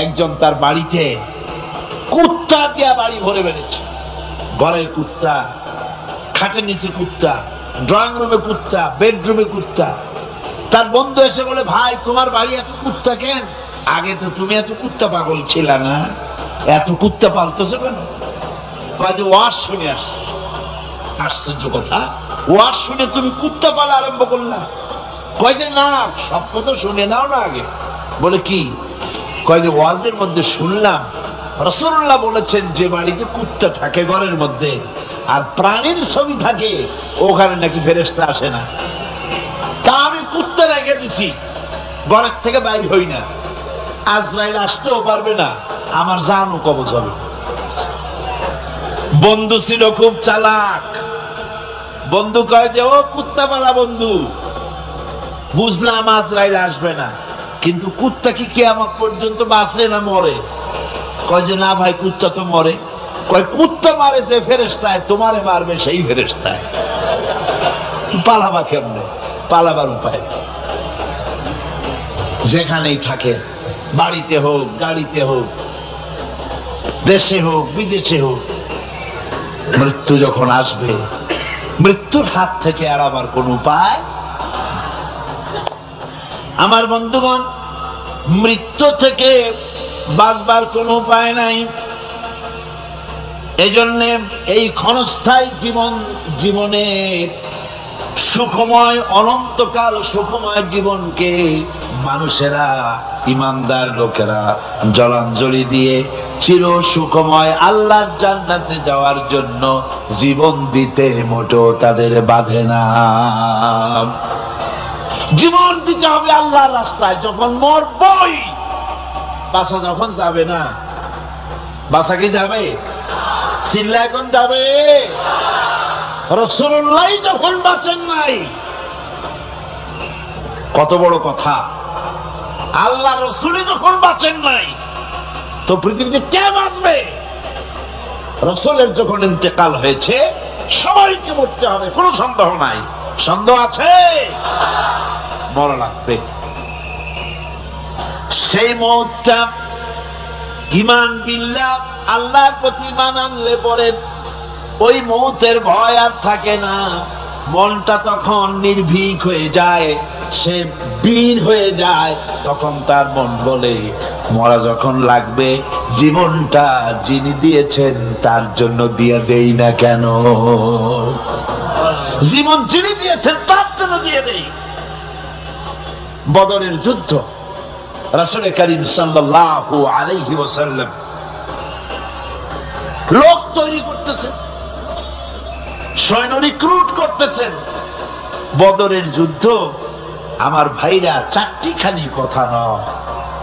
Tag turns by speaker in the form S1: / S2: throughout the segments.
S1: একজন তার বাড়িতে কুত্তা দিয়া বাড়ি ভরে বেড়েছে। ঘরের কুত্তা, খাটের নিচে কুত্তা, ড্রয়িং রুমে কুত্তা, বেডরুমে কুত্তা। তার বন্ধু এসে বলে, ভাই তোমার বাড়ি এত কুত্তা কেন? আগে তো তুমি এত কুত্তা পাগল ছিল না, এত কুত্তা পালতেছো কেন? কয়ে ওয়াজ শুনে আসছে। আশ্চর্য কথা, ওয়াজ শুনে তুমি কুত্তা পালা আরম্ভ করলা? কয় যে না, সব কথা শুনে নাও না আগে। বলে কি? কয় যে ওয়াজের মধ্যে শুনলাম রাসূলুল্লাহ বলেছেন যে বাড়িতে কুত্তা থাকে ঘরের মধ্যে আর প্রাণীর ছবি থাকে ওখানে নাকি ফেরেশতা আসে না। তা আমি কুত্তা রেখে দিছি, ঘরের থেকে বাইর হই না, আজরাইল আসতেও পারবে না, আমার জানও কবজ হবে। বন্ধু ছিল খুব চালাক। বন্ধু কয় যে ও কুত্তা পালা বন্ধু, বুঝলাম আজরাইল আসবে না, কিন্তু কুত্তা কি কিয়ামত পর্যন্ত বাঁচে না মরে? কয় যে না ভাই, কুত্তা তো মরে। কয় কুত্তা মারে যে ফেরেশতায়, তোমারে মারবে সেই ফেরেশতায়। পালাবা কেমনে? পালাবার উপায় যেখানেই থাকে, বাড়িতে হোক, গাড়িতে হোক, দেশে হোক, বিদেশে হোক, মৃত্যু যখন আসবে, মৃত্যুর হাত থেকে এড়াবার কোন উপায়? আমার বন্ধুগণ, মৃত্যু থেকে বাঁচবার কোন উপায় নাই। এজন্য এই ক্ষণস্থায়ী জীবনে সুখময়, অনন্তকাল সুখময় জীবনকে মানুষেরা, ইমানদার লোকেরা জলাঞ্জলি দিয়ে চির সুখময় আল্লাহর জান্নাতে যাওয়ার জন্য জীবন দিতে মোটেও তাদের বাধে না। জীবন দিতে হবে আল্লাহর রাস্তায়। যখন মরবই, বাসা যখন যাবে না, বাসা কি যাবে? চিল্লা এখন যাবে। রাসূলুল্লাহ যখন বাঁচেন নাই, কত বড় কথা! আল্লাহ রাসূল যখন বাঁচেন নাই, তো পৃথিবীতে কে বাঁচবে? রাসূলের যখন ইন্তেকাল হয়েছে, সবাইকে মরতে হবে, কোনো সন্দেহ নাই। সন্দেহ আছে? মরা লাগবে। সেই মওতটা ঈমান বিল্লাহ, আল্লাহর প্রতি ঈমান আনলে পরে ওই মওতের ভয় আর থাকে না। মনটা তখন নির্ভীক হয়ে যায়, সে বীর হয়ে যায়। তখন তার মন বলে, মরা যখন লাগবে, জীবনটা যিনি দিয়েছেন তার জন্য দিয়ে দেই না কেন? জীবন যিনি দিয়েছেন তার জন্য দিয়ে দেই। বদরের যুদ্ধ, রাসূল করিম সাল্লাল্লাহু আলাইহি ওয়াসাল্লাম লোক তৈরি করতেছেন, সৈন্য রিক্রুট করতেছেন। বদরের যুদ্ধ, আমার ভাইরা, চারটিখানি কথা নয়।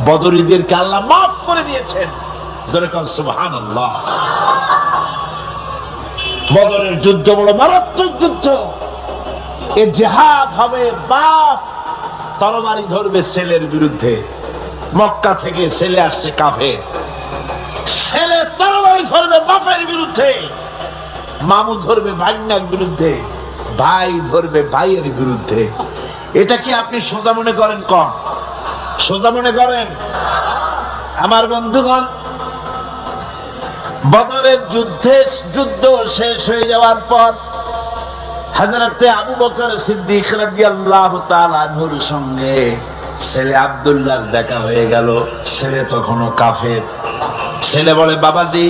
S1: বদরীদেরকে আল্লাহ মাফ করে দিয়েছেন। যেরকম সুবহানাল্লাহ। বদরের যুদ্ধ বড় মারাত্মক যুদ্ধ। এ জিহাদ হবে, বাপ তরবারি ধরবে ছেলের বিরুদ্ধে। মক্কা থেকে ছেলে আসছে কাফের, ছেলে তরবারি ধরবে বাপের বিরুদ্ধে, মামু ধরবে ভাগ্নার বিরুদ্ধে, ভাই ধরবে ভাইয়ের বিরুদ্ধে। এটা কি আপনি সোজা মনে করেন? কম সোজা মনে করেন? আমার বন্ধুগণ, বদরের যুদ্ধ শেষ হয়ে যাওয়ার পর হযরতে আবু বকর সিদ্দিক রাদিয়াল্লাহু তাআলা আনহুর সঙ্গে ছেলে আব্দুল্লাহর দেখা হয়ে গেল। ছেলে তখনও কাফের। ছেলে বলে, বাবাজি,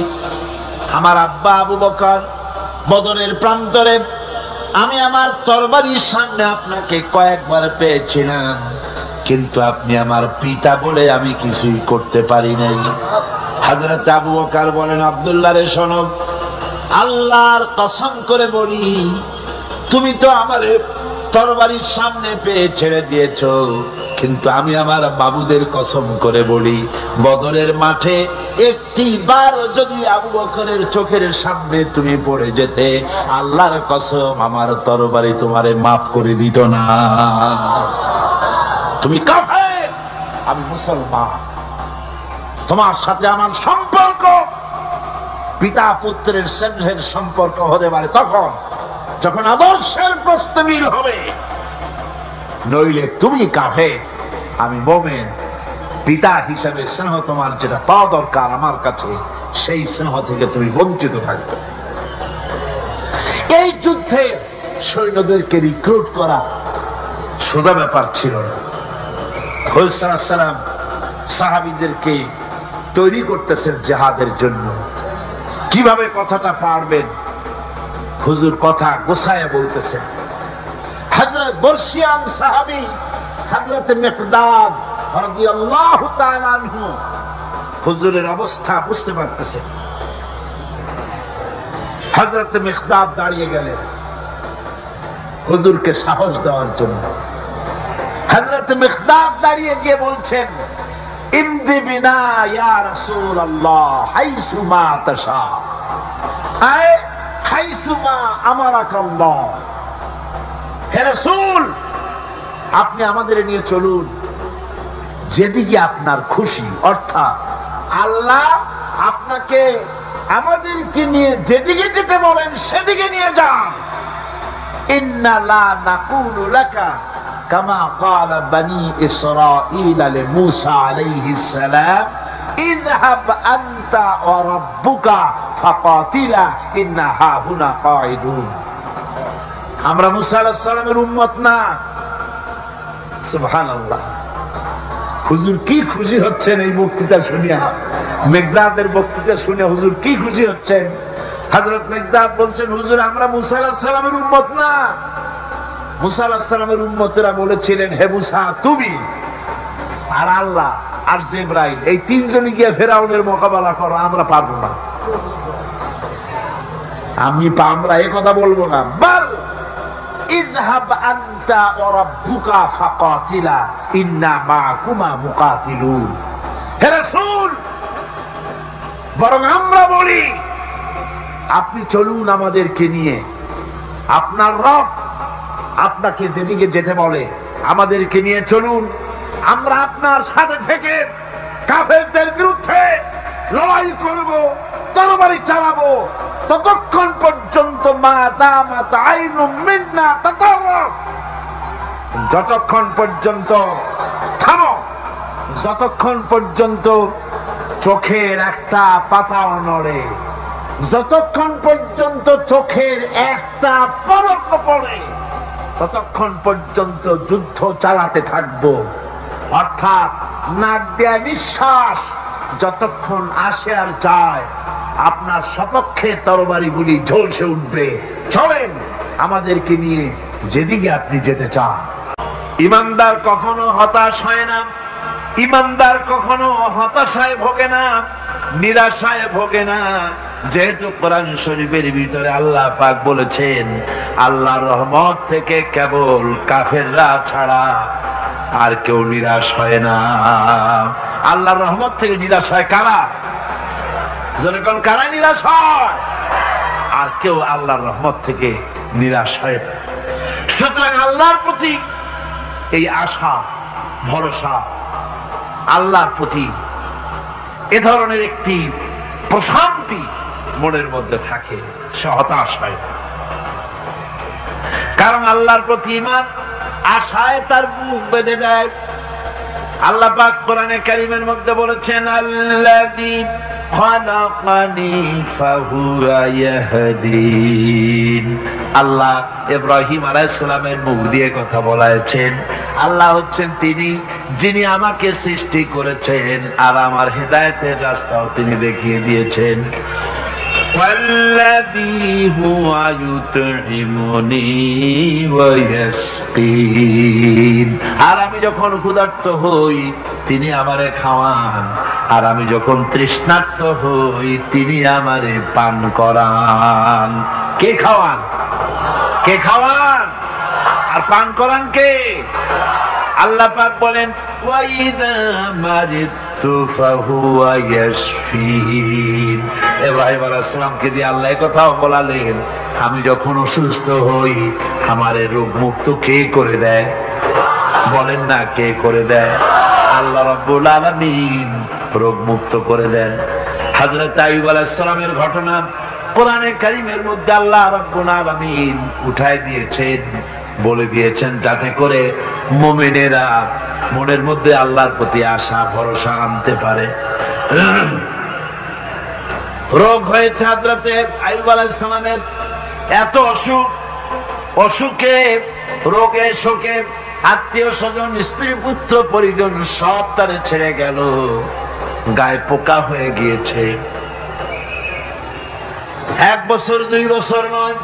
S1: আমার আব্বা আবু বকর বদরের প্রান্তরে, আমি আমার তরবারির সামনে আপনাকে কয়েকবার পেয়েছিলাম, কিন্তু আপনি আমার পিতা বলে আমি কিছুই করতে পারি নাই। হযরত আবু বকর বলেন, আব্দুল্লাহ রে শোনো, আল্লাহর কসম করে বলি, তুমি তো আমার তরবারির সামনে পেয়ে ছেড়ে দিয়েছো, কিন্তু আমি আমার বাবুদের কসম করে বলি, বদরের মাঠে একটি বার যদি আবু বকরের চোখের সামনে তুমি পড়ে যেতে, আল্লাহর কসম আমার তরবারি তোমারে মাফ করে দিত না। তুমি কাফের, আমি মুসলমান। তোমার সাথে আমার সম্পর্ক পিতা পুত্রের স্নেহের সম্পর্ক হতে পারে তখন যখন আদর্শের প্রশ্নে মিল হবে, নইলে তুমি কাফের, আমি মুমিন। পিতা হিসেবে স্নেহ তোমার যেটা পাওয়া দরকার আমার কাছে, সেই স্নেহ থেকে তুমি বঞ্চিত থাকবে। এই যুদ্ধে সৈন্যদেরকে রিক্রুট করা সোজা ব্যাপার ছিল না। হুজুর সাল্লাল্লাহু আলাইহি ওয়াসাল্লাম সাহাবীদেরকে তৈরি করতেছেন জিহাদের জন্য। কিভাবে কথাটা পারবেন, হুজুর কথা গোছায় বলতেছেন। হযরত বর্ষিয়ান সাহাবী হযরত মিকদাদ রাদিয়াল্লাহু তাআলা আনহু হুজুরের অবস্থা বুঝতে পারতেছেন। হযরত মিকদাদ দাঁড়িয়ে গেলেন হুজুরকে সাহস দেওয়ার জন্য। হযরত মিকদাদ দাঁড়িয়ে গিয়ে বলছেন, ইমদি বিনা ইয়া রাসূলুল্লাহ হাইসুমা তাশা, আয় হাইসুমা আমারাকাল্লাহ। হে রাসূল, আপনি আমাদের নিয়ে চলুন যেদিকে আপনার খুশি, অর্থাৎ আল্লাহ আপনাকে আমাদেরকে নিয়ে যেদিকে যেতে বলেন সেদিকে নিয়ে যান। ইন্না লা নাকুলু লাকা কামা ক্বালা বনি ইসরাঈল লিমূসা আলাইহিস সালাম ইযহাব আনতা ওয়া রাব্বুকা ফাকাতিলা ইন্না হাহুনা কাঈদুন। আমরা মূসা আলাইহিস সালামের উম্মত না। সুবহানাল্লাহ। হুজুর কি খুশি হচ্ছেন এই বক্তৃতা শুনিয়া, মিকদাদের বক্তৃতা শুনে হুজুর কি খুশি হচ্ছেন। হযরত মিকদাদ বলছেন, হুজুর আমরা মূসা আলাইহিস সালামের উম্মত না। মূসা আলাইহিস সালামের উম্মতেরা বলেছিলেন, হে মূসা তুমি আর আল্লাহ আর জিবরাইল এই তিনজনই গিয়ে ফেরাউনের মোকাবেলা করো, আমরা পারবো না। আমরা এই কথা বলবো না। বল ইযহাব আনতা ওয়া রাব্বুকা ফাকাতিলা ইন্না মাআকুমা মুকাতিলুন। হে রাসূল, বরং আমরা বলি আপনি চলুন আমাদেরকে নিয়ে, আপনার রব আপনাকে যেদিকে যেতে বলে আমাদেরকে নিয়ে চলুন, আমরা আপনার সাথে থেকে কাফেরদের বিরুদ্ধে লড়াই করব, তরবারি চালাবো ততক্ষণ পর্যন্ত মা দামাত আইনু মিন্না তাতাররাফ, যতক্ষণ পর্যন্ত থামো, যতক্ষণ পর্যন্ত চোখের একটা পাতাও নড়ে, যতক্ষণ পর্যন্ত চোখের একটা পলক পড়ে ততক্ষণ পর্যন্ত যুদ্ধ চালাতে থাকবো। অর্থাৎ নাক দেয়া নিঃশ্বাস যতক্ষণ আসে আর যায় আপনার সপক্ষে তরবারিগুলি ঝলসে উঠবে। চলেন আমাদেরকে নিয়ে যেদিকে আপনি যেতে চান। ইমানদার কখনো হতাশ হয় না, ইমানদার কখনো হতাশায় ভোগে না, নিরাশায় ভোগে না। যেহেতু কোরআন শরীফের ভিতরে আল্লাহ পাক বলেছেন, আল্লাহর রহমত থেকে কেবল কাফেররা ছাড়া আর কেউ নিরাশ হয় না। আল্লাহর রহমত থেকে নিরাশ হয় কারা? যখন কারা নিরাশ হয়? আর কেউ আল্লাহর রহমত থেকে নিরাশ হয় না। সুতরাং আল্লাহর প্রতি এই আশা ভরসা, আল্লাহর প্রতি এ ধরনের একটি প্রশান্তি মনের মধ্যে থাকে, সে হতাশ হয় না। কারণ আল্লাহর প্রতি ঈমান আশায় তার বুক বেঁধে দেয়। আল্লাহ পাক কোরআনে কারীমের মধ্যে বলেছেন, আল্লাযী খালাকানি ফাহুয়া ইয়াহদিন। আল্লাহ ইব্রাহিম আলাইহিস সালামের মুখ দিয়ে কথা বলেছেন। আল্লাহ হচ্ছেন তিনি যিনি আমাকে সৃষ্টি করেছেন আর আমার হেদায়েতের রাস্তাও তিনি দেখিয়ে দিয়েছেন। ওয়াল্লাযী হুয়া ইউতঈমুনি ওয়া ইয়াসকিন। আর আমি যখন ক্ষুধার্ত হই তিনি আমারে খাওয়ান, আর আমি যখন তৃষ্ণার্ত হই তিনি আমারে পান করান। কে খাওয়ান? কে খাওয়ান আর পান করান কে? আল্লাহ পাক বলেন, ওয়াইদা মারিতু ফাহুয়া ইয়াশফিন। ইব্রাহিম আলাইহিস সালামকে দিয়ে আল্লাহ কথাও বলালেন, আমি যখন অসুস্থ হই আমারে রোগ মুক্ত কে করে দেয়? বলেন না কে করে দেয়? আল্লাহ রাব্বুল আলামিন রোগ মুক্ত করে দেন। হযরত আইয়ুব আলাইহিস সালামের ঘটনা কোরআনে কারীমের মধ্যে আল্লাহ রাব্বুল আলামিন উঠায় দিয়েছেন, বলে দিয়েছেন যাতে করে মুমিনেরা মনের মধ্যে আল্লাহর প্রতি আশা ভরসা আনতে পারে। রোগ হয়েছে হযরতে আইয়ুব আলাইহিস সালামের, এত অসুখ, অসুখে রোগে শোকে আত্মীয় স্বজন স্ত্রী পুত্র পরিজন সব তারে ছেড়ে গেল, গায়ে পোকা হয়ে গিয়েছে। 1 বছর 2 বছর নয়,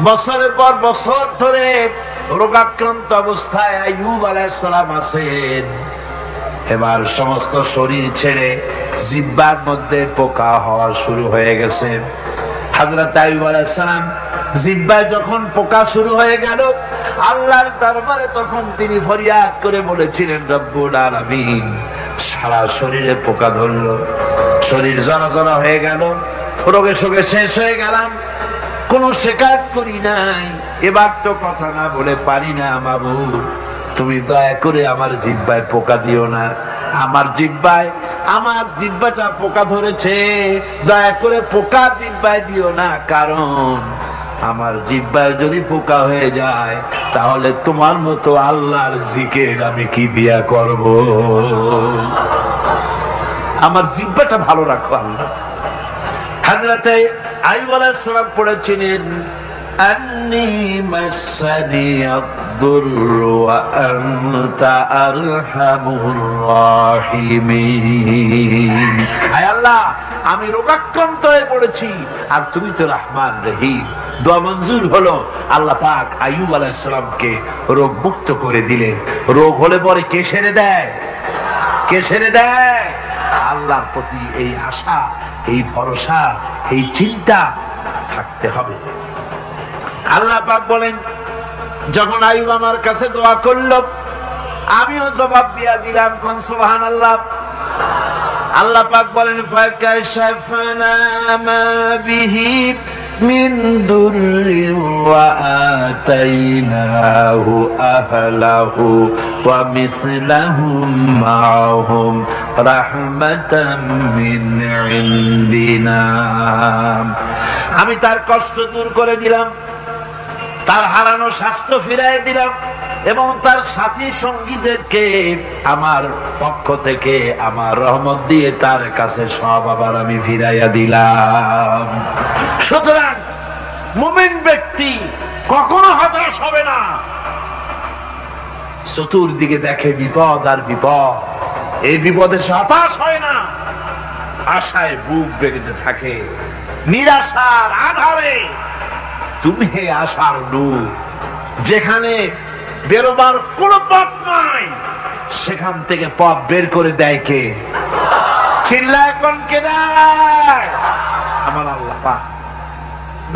S1: বছরের পর বছর ধরে রোগাক্রান্ত অবস্থায় আইয়ুব আলাইহিস সালাম আছেন। এবার সমস্ত শরীর ছেড়ে জিহ্বার মধ্যে পোকা হওয়া শুরু হয়ে গেছে। হযরত আইয়ুব আলাইহিস সালাম জিহ্বায় যখন পোকা শুরু হয়ে গেল, আল্লাহর দরবারে তখন তিনি ফরিয়াদ করে বলেছিলেন, রব্বুল আলামিন, সারা শরীরে পোকা ধরলো, শরীর জরা জরা হয়ে গেল, রোগে শোকে শেষ হয়ে গেলাম, কোনো শিকায়ত করি নাই, এবার তো কথা না বলে পারি না মাবুদ, তুমি দয়া করে আমার জিহ্বায় পোকা দিও না, আমার জিহ্বাটা পোকা ধরেছে, দয়া করে পোকা জিহ্বায় দিও না, কারণ আমার জিহ্বায় যদি পোকা হয়ে যায় তাহলে তোমার মতো আল্লাহর জিকির আমি কি দিয়া করব, আমার জিহ্বাটা ভালো রাখো আল্লাহ। হযরতে আইয়ুব আলাইহিস সালাম পড়েছিলেন, আন্নী মাসানি আদ-দুররু ওয়া আনতা আরহামুর রাহিমিন। আয় আল্লাহ, আমি রোগাক্রান্ত হয়ে পড়েছি আর তুমি তো রহমান রহিম। দোয়া মঞ্জুর হলো, আল্লাহ পাক আইয়ুব আলাইহিস সালামকে রোগ মুক্ত করে দিলেন। রোগ হলে পরে কে সেরে দেয়? কে সেরে দেয়? আল্লাহর প্রতি এই আশা, এই ভরসা, এই চিন্তা থাকতে হবে। আল্লাহ পাক বলেন, যখন আইয়ুব আমার কাছে দোয়া করলো আমিও জবাব দিয়া দিলাম, কোন সুবহানাল্লাহ। আল্লাহ পাক বলেন, ফাকাশাফনা মা বিহি মিন দুররি ওয়া আতাইনাহু আহলাহু ওয়া মিসলাহুম মাআহুম রাহমাতাম মিন ইনদিনা। আমি তার কষ্ট দূর করে দিলাম, তার হারানো স্বাস্থ্য ফিরিয়ে দিলাম এবং তার সাথী সঙ্গীদেরকে আমার পক্ষ থেকে আমার রহমত দিয়ে তার কাছে সব আবার আমি ফিরাইয়া দিলাম। সুতরাং মুমিন ব্যক্তি কখনো হতাশ হবে না। চতুর্দিকে দেখে বিপদ আর বিপদ, এই বিপদে সে হতাশ হয় না, আশায় বুক বেঁধে থাকে। নিরাশার আধারে তুমি আশার নূর, যেখানে বেরোবার কোন পথ নাই সেখান থেকে পথ বের করে দেয় কে? চিল্লায় কোন কে দেয়? আমার আল্লাহ পাক।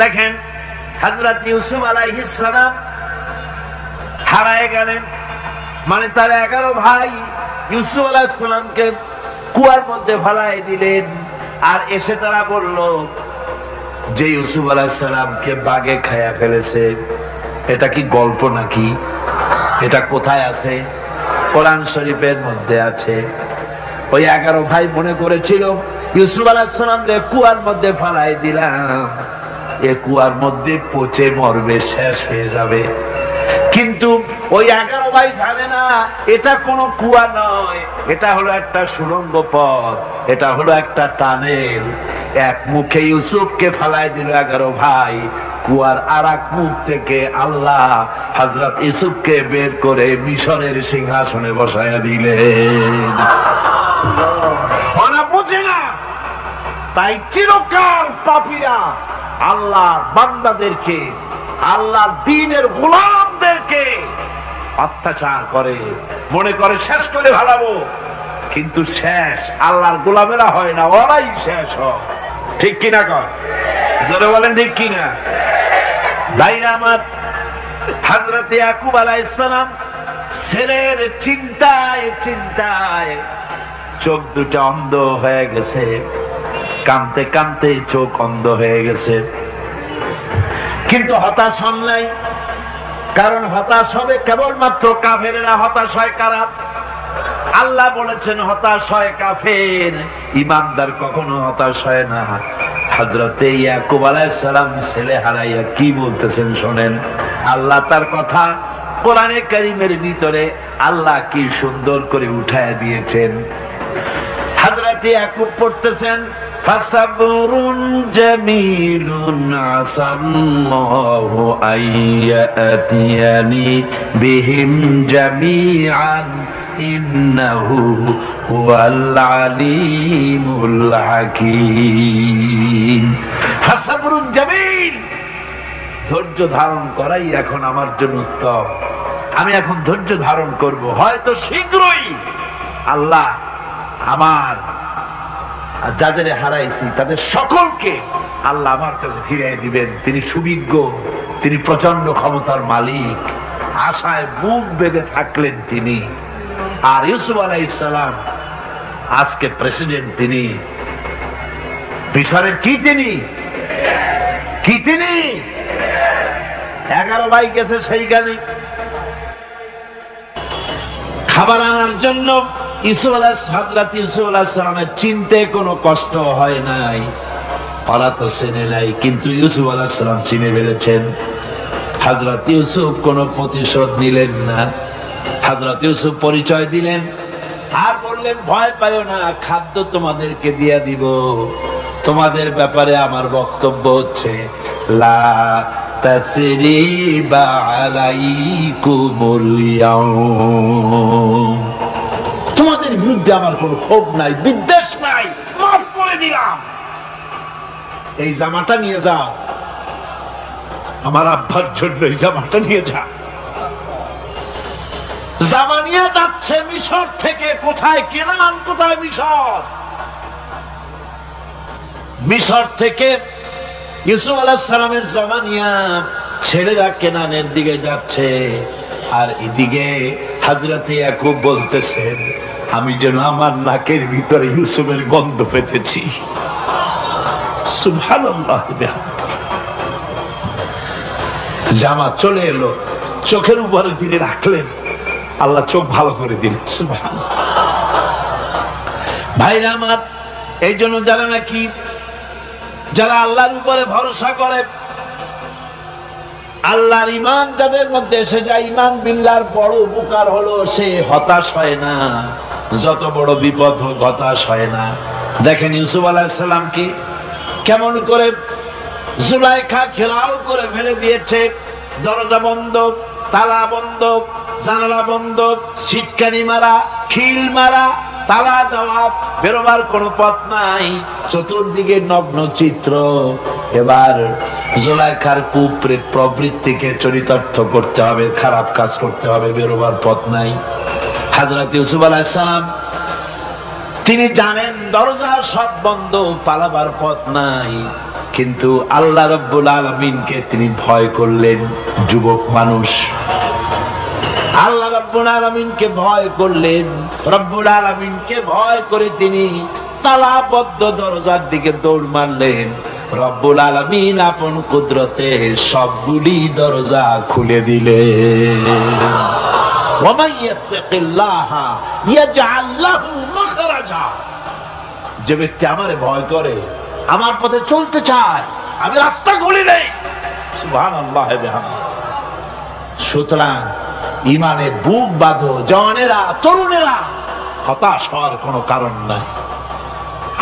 S1: দেখেন হযরত ইউসুফ আলাইহিস সালাম হারায় গেলেন, মানে তার 11 ভাই ইউসুফ আলাইহিস সালামকে কুয়ার মধ্যে ফেলাই দিলেন। আর এসে তারা বলল যে ইউসুফ আলাইহিস সালামকে বাঘে খায়া ফেলেছে। এটা কি গল্প নাকি? এটা কোথায় আছে? কোরআন শরীফের মধ্যে আছে। ওই 11 ভাই মনে করেছিল ইউসুফ আলাইহিস সালামকে কুয়ার মধ্যে ফেলাই দিলাম, এ কুয়ার মধ্যে পচে মরবে, শেষ হয়ে যাবে। কিন্তু ওই 11 ভাই জানে না এটা কোনো কুয়া নয়, এটা হলো একটা সুড়ঙ্গ পথ, এটা হলো একটা টানেল। এক মুখে ইউসুফকে ফেলাই দিল 11 ভাই, কুয়ার আরেক মুখ থেকে আল্লাহ হযরত ইউসুফকে বের করে মিশরের সিংহাসনে বসায়া দিলেন। ওরা বুঝে না, তাই চিরকাল পাপীরা আল্লাহর বান্দাদেরকে, আল্লাহর দ্বীনের গোলামদেরকে অত্যাচার করে, মনে করে শেষ করে ভালাবো, কিন্তু শেষ আল্লাহর গোলামেরা হয় না, ওরাই শেষ হয়। ঠিক কিনা কর? জোরে বলেন ঠিক কিনা? ভাইরা আমার, হযরত ইয়াকুব আলাইহিস সালাম ছেলের চিন্তায় চিন্তায় চোখ দুটো অন্ধ হয়ে গেছে, কাঁদতে কাঁদতে চোখ অন্ধ হয়ে গেছে। কিন্তু হতাশ হন নাই, কারণ হতাশ হবে কেবলমাত্র কাফেরেরা। হতাশ হয় কারা? আল্লাহ বলেছেন হতাশ হয় কাফের, ইমানদার কখনো হতাশ হয় না। হযরতে ইয়াকুব আলাইহিস সালাম ছেলে হারাইয়া কি বলতেছেন শোনেন। আল্লাহ তার কথা কোরআনে কারীমের ভিতরে আল্লাহ কি সুন্দর করে উঠায় দিয়েছেন। হযরত ইয়াকুব পড়তেছেন ফাসাবরুন জামিলুন আসাল্লাহু আইয়াতিয়ানি বিহিম জামিআন ইন্নাহু হুয়াল আলিমুল হাকীম। ফাসাবরুন জামিল, ধৈর্য ধারণ করাই এখন আমার জন্য উত্তম। আমি এখন ধৈর্য ধারণ করব, হয়তো শীঘ্রই আল্লাহ আমার যাদের হারাইছি তাদের সকলকে আল্লাহ আমার কাছে ফিরিয়ে দিবেন। তিনি সুবিজ্ঞ, তিনি প্রচন্ড ক্ষমতার মালিক। আশায় বুক বেঁধে থাকলেন তিনি। আর ইউসুফ আলাইহিস সালাম আজকে প্রেসিডেন্ট, তিনি মিশরের কি তিনি 11 ভাই গেছে সেইখানে খাবার আনার জন্য। হযরত ইউসুফ আলাইহিস সালামের চিনতে কোনো কষ্ট হয় নাই, ওরা তো চেনে নাই, কিন্তু ইউসুফ আলাইহিস সালাম চিনে ফেলেছেন। হযরত ইউসুফ কোনো প্রতিশোধ নিলেন না। হযরত ইউসুফ পরিচয় দিলেন আর বললেন, ভয় পাইও না, খাদ্য তোমাদেরকে দিয়ে দিব। তোমাদের ব্যাপারে আমার বক্তব্য হচ্ছে লা তাসরিবা আলাইকুমুল ইয়াউম, তোমাদের বিরুদ্ধে আমার কোনো ক্ষোভ নাই, বিদ্বেষ নাই, মাফ করে দিলাম। এই জামাটা নিয়ে যাও, আমার আব্বার জন্য এই জামাটা নিয়ে যাও। জামা নিয়ে যাচ্ছে মিশর থেকে। কোথায় কেনান, কোথায় মিশর? মিশর থেকে ইউসুফ আলাইহিস সালামের জামা নিয়ে ছেলেরা কেনানের দিকে যাচ্ছে। আর এদিকে হযরত ইয়াকুব বলতেছেন, আমি যেন আমার নাকের ভিতরে ইউসুফের গন্ধ পেতেছি। সুবহানাল্লাহ। জামা চলে এলো, চোখের উপরে তিনি রাখলেন, আল্লাহ চোখ ভালো করে দিলেন। সুবহানাল্লাহ। ভাইরা আমার, এই জন্য যারা আল্লাহর উপরে ভরসা করে, আল্লাহর ঈমান যাদের মধ্যে এসে যায়, ঈমান বিল্লাহর বড় উপকার হলো সে হতাশ হয় না। যত বড় বিপদ হোক হতাশ হয় না। দেখেন ইউসুফ আলাইহিস সালাম কি কেমন করে জুলাইখা ঘেরাও করে ফেলে দিয়েছে। দরজা বন্ধ, তালা বন্ধ, জানালা বন্ধ, ছিটকানি মারা, খিল মারা, তালা দেওয়া, বেরোবার কোনো পথ নাই, চতুর্দিকে নগ্ন চিত্র। এবার জুলাইখার কুপ্রেত প্রবৃত্তিকে চরিতার্থ করতে হবে, খারাপ কাজ করতে হবে, বেরোবার পথ নাই। হযরত ইউসুফ আলাইহিস সালাম তিনি জানেন দরজা সব বন্ধ, পালাবার পথ নাই, কিন্তু আল্লাহ রাব্বুল আলামিনকে তিনি ভয় করলেন। যুবক মানুষ, আল্লাহ রাব্বুল আলামিনকে ভয় করলেন। রব্বুল আলামিনকে ভয় করে তিনি তালাবদ্ধ দরজার দিকে দৌড় মারলেন। রব্বুল আলামিন আপন কুদরতে সবগুলি দরজা খুলে দিলেন। ওয়ামান ইয়াত্তাকিল্লাহা ইয়াজআল লাহু মাখরাজা, যে ব্যক্তি আমারে ভয় করে, আমার পথে চলতে চায়, আমি রাস্তা খুলে দেই। সুবহানাল্লাহ। সুতরাং ঈমানে বুক বাঁধো, জওয়ানেরা, তরুণেরা, হতাশ হওয়ার কোনো কারণ নাই,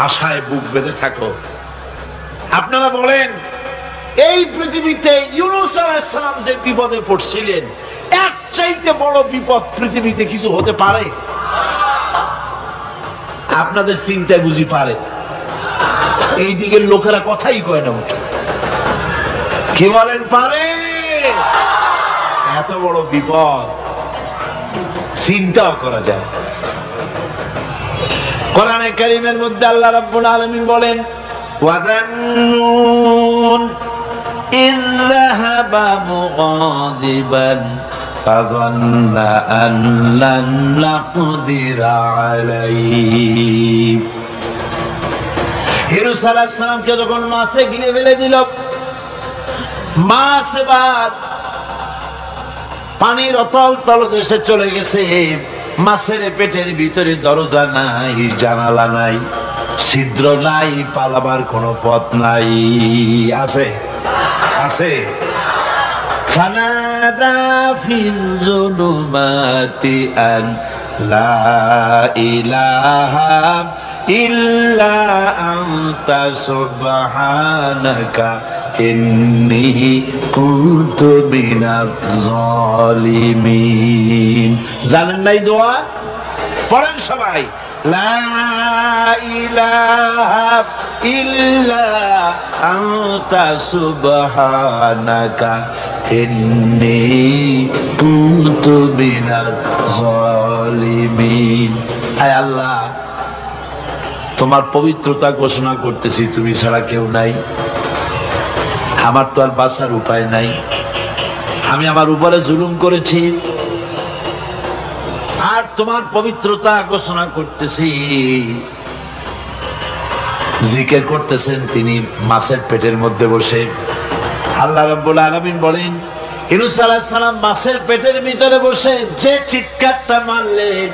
S1: আশায় বুক বেঁধে থাকো। আপনারা বলেন, এই পৃথিবীতে ইউনূস আলাইহিস সালাম যে বিপদে পড়ছিলেন, এর চাইতে বড় বিপদ পৃথিবীতে কিছু হতে পারে? আপনাদের চিন্তায় বুঝি পারে? এই দিকের লোকেরা কথাই কয় না। কি বলেন, পারে? এত বড় বিপদ চিন্তাও করা যায়? কোরআনে কারীমের মধ্যে আল্লাহ রাব্বুল আলামিন বলেন, ওয়াযান্নুন ইয যাহাবা মুগাদিবান ফাযান্না আন লান নাকদিরা আলাইহি। ইউনূস আলাইহিস সালামকে যখন মাছে গিলে ফেলে দিল, মাছ এবার পানির অতল তলদেশে চলে গেছে। মাছের পেটের ভিতরে দরজা নাই, জানালা নাই, ছিদ্র নাই, পালাবার কোনো পথ নাই। আছে? ফানাদা ফিল যুলুমাতি আন লা ইলাহা ইল্লা আনতা সুবহানাকা ইন্নী কুনতু মিনাজ জালিমিন। জানেন নাই দোয়া? পড়েন সবাই। লা ইলাহা ইল্লা আনতা সুবহানাকা ইন্নী কুনতু মিনাজ জালিমিন। আয় আল্লাহ, তোমার পবিত্রতা ঘোষণা করতেছি, তুমি ছাড়া কেউ নাই, আমার তো আর বাঁচার উপায় নাই, আমি আমার উপরে জুলুম করেছি, আর তোমার পবিত্রতা ঘোষণা করতেছি। জিকির করতেছেন তিনি মাছের পেটের মধ্যে বসে। আল্লাহ রাব্বুল আলামিন বলেন, ইউনূস আলাইহিস সালাম মাছের পেটের ভিতরে বসে যে চিৎকারটা মারলেন,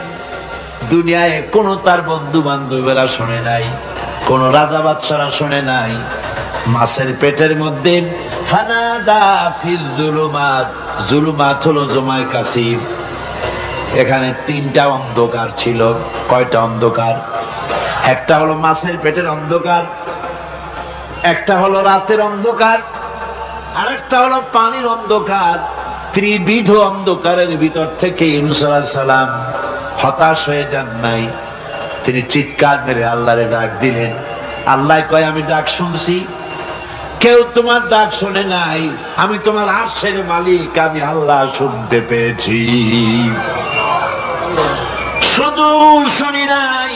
S1: দুনিয়ায় কোন তার বন্ধু বান্ধবেরা শুনে নাই, কোন রাজা বাদশারা শুনে নাই। মাছের পেটের মধ্যে ফানাদা ফিল যুলুমাত, যুলুমাত হলো জমায় কাসির। এখানে তিনটা অন্ধকার ছিল। কয়টা অন্ধকার? একটা হলো মাছের পেটের অন্ধকার, একটা হলো রাতের অন্ধকার, আরেকটা হলো পানির অন্ধকার। ত্রিবিধ অন্ধকারের ভিতর থেকে ইউনূস আলাইহিস সালাম হতাশ হয়ে যান নাই, তিনি চিৎকার মেরে আল্লাহরে ডাক দিলেন। আল্লাহ কয়, আমি ডাক শুনছি, কেউ তোমার ডাক শুনে নাই, আমি তোমার আরশের মালিক, আমি আল্লাহ শুনতে পেয়েছি, শুধু শুনি নাই,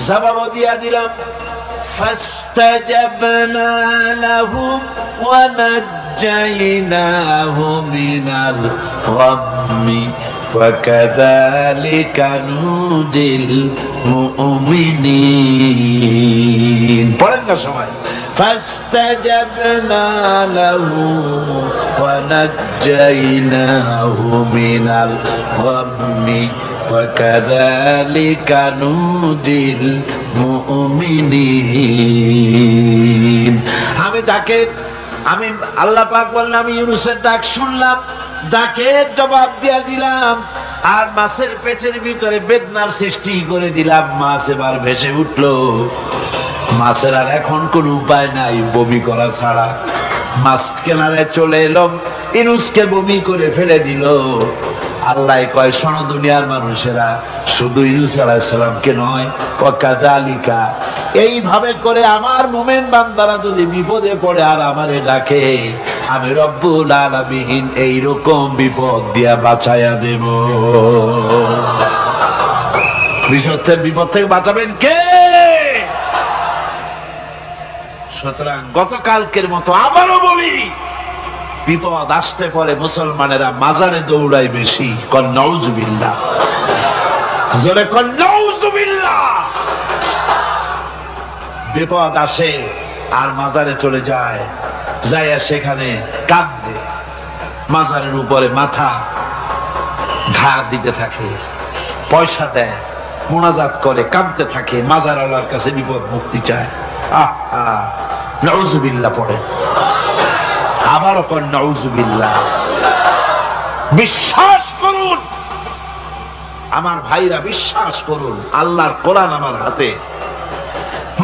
S1: জবাব দিয়া দিলাম। ফাস্তাজাবনা লাহু ওয়া নাজ্জাইনাহু মিনাল গাম্মি ওয়া কাযালিকা নুজিল মুমিনিন। পড়েন না সবাই। ফাস্তাজাবনা লাহু ওয়া নাজ্জাইনাহু মিনাল গাম্মি ওয়া কাযালিকা নুজিল মুমিনিন। আমি আল্লাহ পাক বলেন, আমি ইউনূসের ডাক শুনলাম, ডাকের জবাব দিয়া দিলাম, আর মাছের পেটের ভিতরে বেদনার সৃষ্টি করে দিলাম। মাছ এবার ভেসে উঠলো। মাছের আর এখন কোন উপায় নাই বমি করা ছাড়া। মাছ কেনারে চলে এলো, ইউনূসকে বমি করে ফেলে দিল। আল্লাহ কয়, শোনো দুনিয়ার মানুষেরা, শুধু ইউনূস আলাইহিস সালামকে নয়, ওয়াকাযালিকা, এইভাবে করে আমার মুমিন বান্দারা যদি বিপদে পড়ে আর আমারে ডাকে, আমি রব্বুল আলামিন এইরকম বিপদ দিয়া বাঁচাইয়া দেব। বিপদ থেকে বাঁচাবেন কে? সুতরাং গতকালকের মতো আবারও বলি, বিপদ আসতে পরে মুসলমানেরা মাজারে দৌড়ায় বেশি। কন নাউজুবিল্লাহ, জোরে কন নাউজুবিল্লাহ। বিপদ আসে আর মাজারে চলে যায়, যাইয়া সেখানে কাঁদে, মাজারের উপরে মাথা ঘা দিতে থাকে, পয়সা দেয়, মুনাজাত করে, কাঁদতে থাকে, মাজার আল্লাহর কাছে বিপদ মুক্তি চায়। নাউজুবিল্লাহ পড়ে, আবারও কন নাউজুবিল্লাহ। বিশ্বাস করুন আমার ভাইরা, বিশ্বাস করুন, আল্লাহর কোরআন আমার হাতে।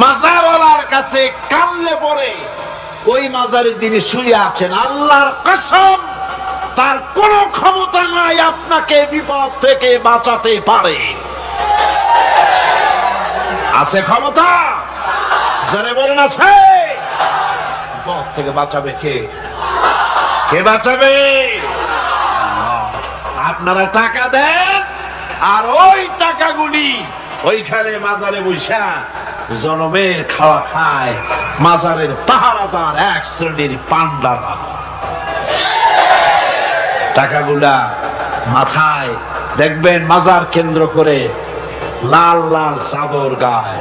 S1: মাজারওয়ালার কাছে কানলে পরে ওই মাজারে যিনি শুয়ে আছেন, আল্লাহর কসম, তার কোনো ক্ষমতা নাই আপনাকে বিপদ থেকে বাঁচাতে পারে। আছে ক্ষমতা? জোরে বলেন আছে। বিপদ থেকে বাঁচাবে কে? কে বাঁচাবে? আপনারা টাকা দেন, আর ওই টাকাগুলি ওইখানে মাজারে বৈশা জনমের খাওয়া খায় মাজারের পাহারাদার এক শ্রেণীর পান্ডারা। টাকাগুলা মাথায় দেখবেন মাজার কেন্দ্র করে লাল লাল চাদর গায়,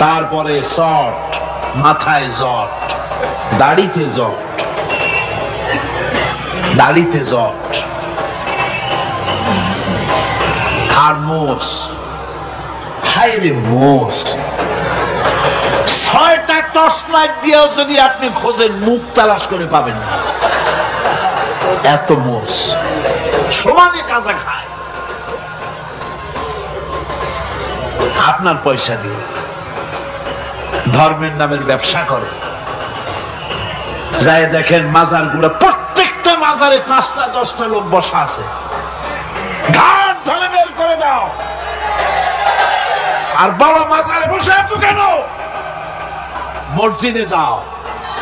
S1: তারপরে চট, মাথায় জট, দাড়িতে জট, দাড়িতে জট, আর মোষ। হাইরে মোষ! 6টা টর্চ লাইট দিয়েও যদি আপনি খোঁজেন, মুখ তালাশ করে পাবেন না। এত মোষ সমানে কাজা খায় আপনার পয়সা দিয়ে, ধর্মের নামের ব্যবসা করে। যাই দেখেন মাজার গুলো, প্রত্যেকটা মাজারে 5টা-10টা লোক বসা আছে। ঘাট ধরে বের করে দাও। আর বাবা মাজারে বসে আছো কেন? মসজিদে যাও।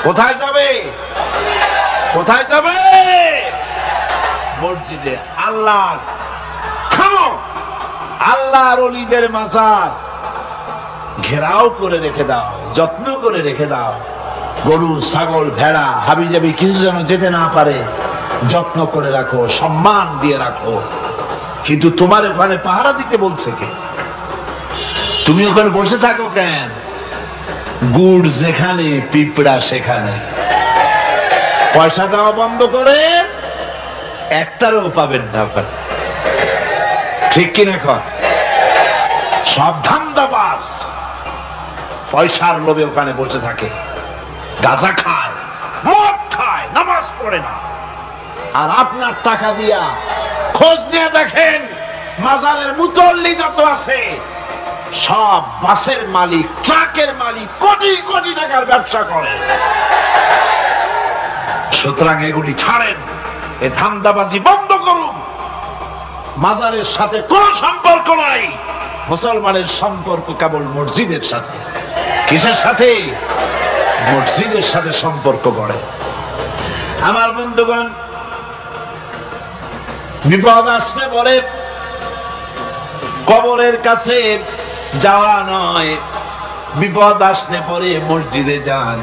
S1: কোথায় যাবে? কোথায় যাবে? মসজিদে। আল্লাহ থামো, আল্লাহর ওলিদের মাজার ঘেরাও করে রেখে দাও, যত্ন করে রেখে দাও। গরু, ছাগল, ভেড়া, হাবিজাবি কিছু যেন যেতে না পারে, যত্ন করে রাখো, সম্মান দিয়ে রাখো। কিন্তু তোমার ওখানে পাহারা দিতে বলছে কে? তুমি ওখানে বসে থাকো কেন? গুড় যেখানে পিঁপড়া সেখানে। পয়সা দেওয়া বন্ধ করে একটারও পাবেন না ওখানে। ঠিক কিনা কর? সব ধান্দাবাজ পয়সার লোভে ওখানে বসে থাকে, গাঁজা খায়, মদ খায়, নামাজ পড়ে না। আর আপনার টাকা দিয়া খোঁজ নিয়ে দেখেন, মাজারের মুতল্লি যত আছে সব বাসের মালিক, ট্রাকের মালিক, কোটি কোটি টাকার ব্যবসা করে। সুতরাং এগুলি ছাড়েন, এ ধান্দাবাজি বন্ধ করুন। মাজারের সাথে কোনো সম্পর্ক নাই। মুসলমানের সম্পর্ক কেবল মসজিদের সাথে। কিসের সাথে? মসজিদের সাথে সম্পর্ক গড়ে। আমার বন্ধুগণ, বিপদ আসলে পরে কবরের কাছে যাওয়া নয়, বিপদ আসলে পরে মসজিদে যান,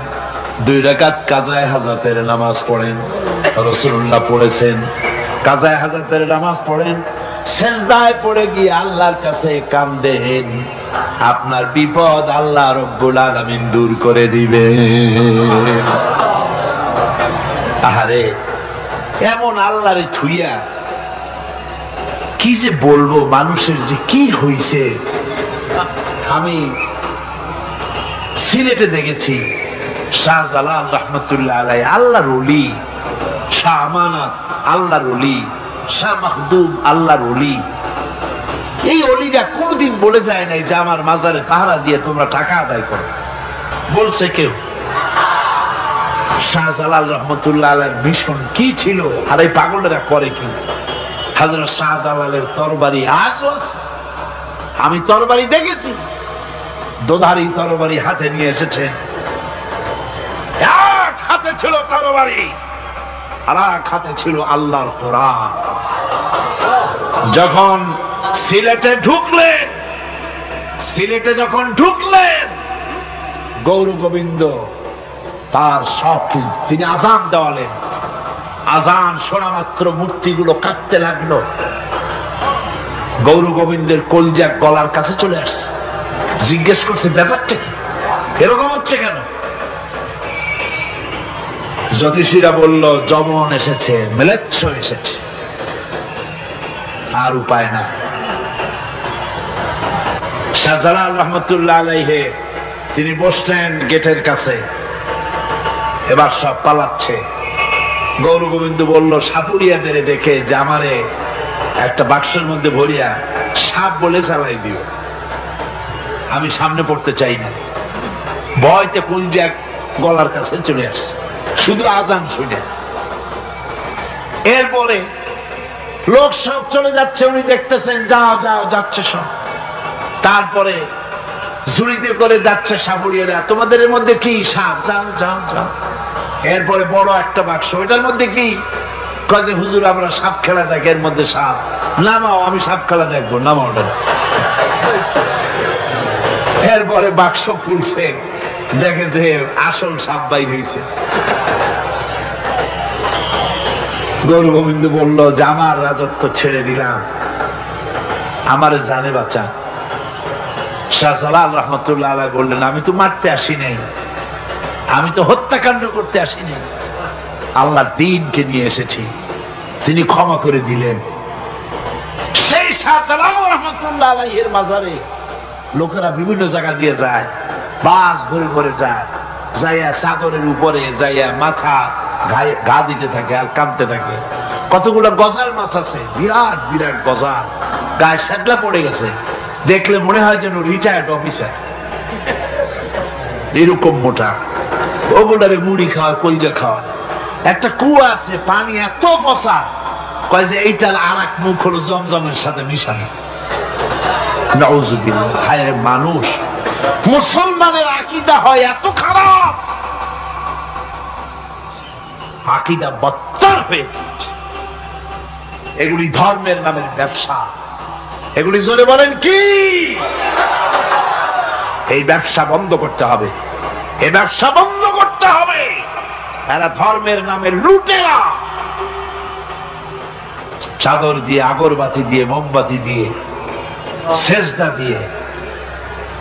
S1: 2 রাকাত কাজায়ে হাজাতের নামাজ পড়েন। রাসূলুল্লাহ পড়েছেন, কাজায়ে হাজাতের নামাজ পড়েন, সেজদায় পড়ে গিয়ে আল্লাহর কাছে কাঁদেন। আপনার বিপদ আল্লাহ রব্বুল আলামিন দূর করে দিবে। আহারে, এমন আল্লাহরে থুইয়া কি যে বলবো, মানুষের যে কি হইছে। আমি সিলেটে দেখেছি শাহজালাল রহমতুল্লাহ আলাইহি, আল্লাহর ওলি, শাহ আমানত আল্লাহর ওলি, শাহ মাহদুম আল্লাহর ওলি। এই ওলিরা কোনদিন বলে যায় নাই যে আমার মাজারে পাহারা দিয়ে তোমরা টাকা আদায় করো। বলছে কেউ? শাহজালাল রহমতুল্লাহ আলাইহির মিশন কি ছিল আর এই পাগলেরা করে কি? হযরত শাহজালালের তরবারি আজও আছে। আমি তরবারি দেখেছি, দোধারি তরবারি হাতে নিয়ে এসেছেন। এক হাতে ছিল তরবারি, আর এক হাতে ছিল আল্লাহর কোরআন। যখন সিলেটে ঢুকলেন গৌর গোবিন্দ তার সব কিছু, তিনি আজান দেওয়ালেন। আজান শোনা মাত্র মূর্তিগুলো কাঁপতে লাগলো। গৌর গোবিন্দের কলজা গলার কাছে চলে আসছে। জিজ্ঞেস করছে, ব্যাপারটা কি, এরকম হচ্ছে কেন? জ্যোতিষীরা বলল, যমন এসেছে, মেলেচ্ছ এসেছে, আর উপায় না। শাহজালাল রহমতুল্লাহ আলাইহি তিনি বসলেন গেটের কাছে। এবার সব পালাচ্ছে। গৌর গোবিন্দ বলল সাপুরিয়াদের ডেকে যে আমারে একটা বাক্সের মধ্যে ভরিয়া সাপ বলে চালাই দিও, আমি সামনে পড়তে চাই না। ভয়তে কলজা গলার কাছে চলে আসছে শুধু আজান শুনে। এরপরে লোক সব চলে যাচ্ছে, উনি দেখতেছেন যাও যাও যাচ্ছে সব। তারপরে ঝুড়িতে করে যাচ্ছে সাপুরিয়ারা, তোমাদের মধ্যে কি সাপ, যাও যাও যাও। এরপরে বড় একটা বাক্স, ওইটার মধ্যে কি? কাজে হুজুর আমরা সাপ খেলা দেখি, এর মধ্যে সাপ। নামাও, আমি সাপ খেলা দেখবো, নামাও ওটা। এরপরে বাক্স খুলছে, দেখে যে আসল সাপ বাইর হয়েছে। গৌর গোবিন্দ বলল যে আমার রাজত্ব ছেড়ে দিলাম, আমার জানে বাঁচা। শাহজালাল রহমতুল্লাহ আলাইহি বললেন, আমি তো মারতে আসি নাই, আমি তো হত্যাকাণ্ড করতে আসি নাই, আল্লাহর দ্বীনকে নিয়ে এসেছি। তিনি ক্ষমা করে দিলেন। সেই শাহজালাল রহমতুল্লাহ আলাইহির মাজারে লোকেরা বিভিন্ন জায়গা দিয়ে যায়, বাস ভরে ভরে যায়, যাইয়া চাদরের উপরে যাইয়া মাথা গা দিতে থাকে আর কাঁদতে থাকে। কতগুলো গজাল মাছ আছে, বিরাট বিরাট গজাল, গায়ে শ্যাতলা পড়ে গেছে, দেখলে মনে হয় যেন রিটায়ার্ড অফিসার, এরকম মোটা। ওগুলারে মুড়ি খাওয়া, কলজা খাওয়া। একটা কুয়া আছে, পানি এত পচা, কয় যে এইটার আর এক মুখ হলো জমজমের সাথে মিশানো। নাউজুবিল্লাহ। হায় রে মানুষ, মুসলমানের আকীদা হয় এত খারাপ, আকীদা বত্তর হয়ে গেছে। এগুলি ধর্মের নামের ব্যবসা। এগুলি জোরে বলেন কি? এই ব্যবসা বন্ধ করতে হবে, এই ব্যবসা বন্ধ করতে হবে। এরা ধর্মের নামে লুটেরা, চাদর দিয়ে, আগরবাতি দিয়ে, মোমবাতি দিয়ে, সেজদা দিয়ে